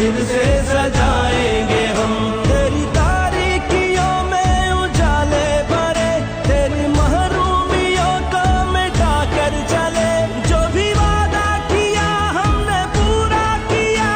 फिर से सजाएंगे हम। तेरी तारीकियों में उजाले भरे, तेरी महरूमियों को मिटा कर चले। जो भी वादा किया हमने पूरा किया,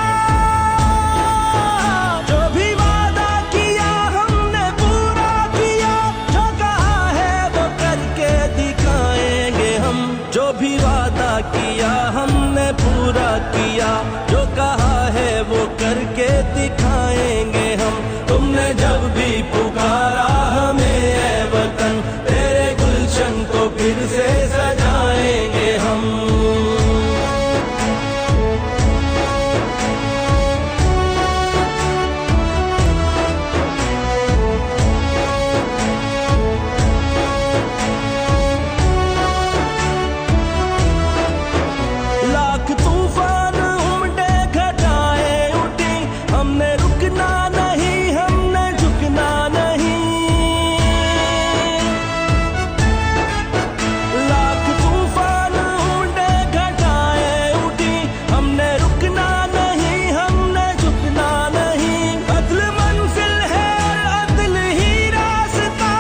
जो भी वादा किया हमने पूरा किया। जो कहा है वो करके दिखाएंगे हम, जो भी वादा किया हमने पूरा किया। जो कहा है वो करके दिखाएंगे हम। तुमने जब भी पुकारा हमें ऐ वतन, तेरे गुलशन को फिर से सजाएंगे हम। लाख तूफान उमड़े घटाएं उठी, हमने रुकना नहीं, हमने झुकना नहीं। लाख तूफान उमड़े घटाएं उठी, हमने रुकना नहीं, हमने झुकना नहीं। अदल मंजिल है और अदल ही रास्ता,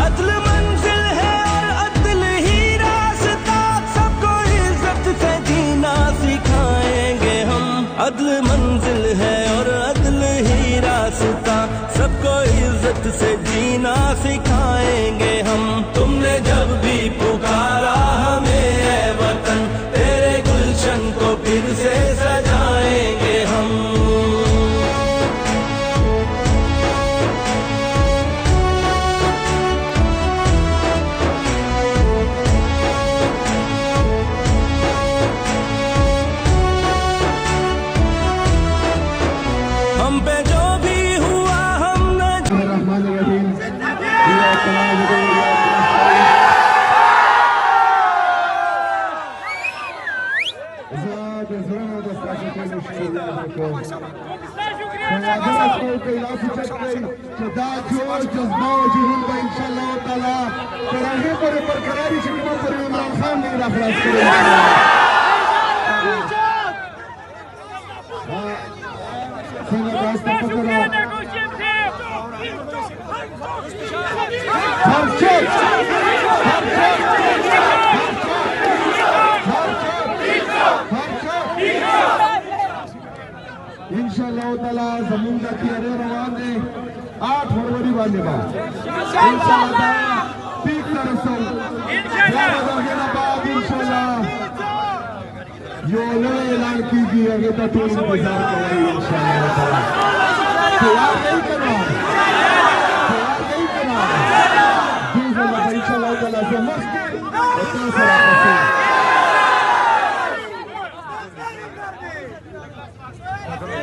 अदल मंजिल है और अदल ही रास्ता। सबको इज्जत से जीना सिखाएंगे हम। अदल मंजिल है और अदल ही रास्ता, सबको इज्जत से जीना सिखाएंगे हम। तुमने जब भी पुकारा हमें ऐ वतन, तेरे गुलशन को फिर से सजाएंगे हम। हम पे जो भी हुआ हमने इंशाअल्लाह ताला जमीन का तियारे रवान है 8 फरवरी वाले बाद इंशाअल्लाह पीक तरसों इंशाअल्लाह बाद इंशाअल्लाह यो नए ऐलान कीजिए अगर तो इंतजार करें इंशाअल्लाह ताला। तैयार नहीं करना, तैयार नहीं करना इंशाअल्लाह ताला से मस्ती और तीसरा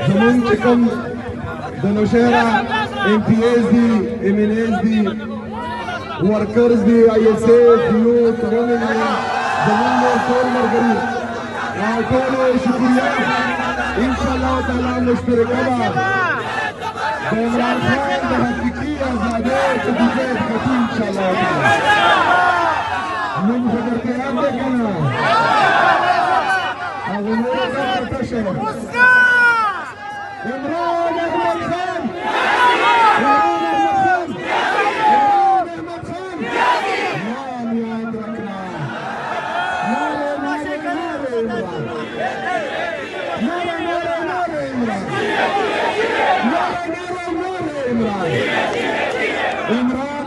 जमीन चिकन दनोशहरा MPs दी, MNAs दी, वर्कर्स दी, ISF, यूथ, वुमेन जमीन में कौन मर गई कौन शुक्रिया इंशाअल्लाह ताला मुश्तरकबा इमरान खान द हकीकी आजादे तदीजे खती इंशाअल्लाह हम खबर के आप देखना अब मेरे साथ तशर इमरान अहमद खान, इमरान अहमद खान, नाम याद रखना। नारे नारे नारे इमरान, नारे नारे नारे इमरान, नारे नारे नारे इमरान। इमरान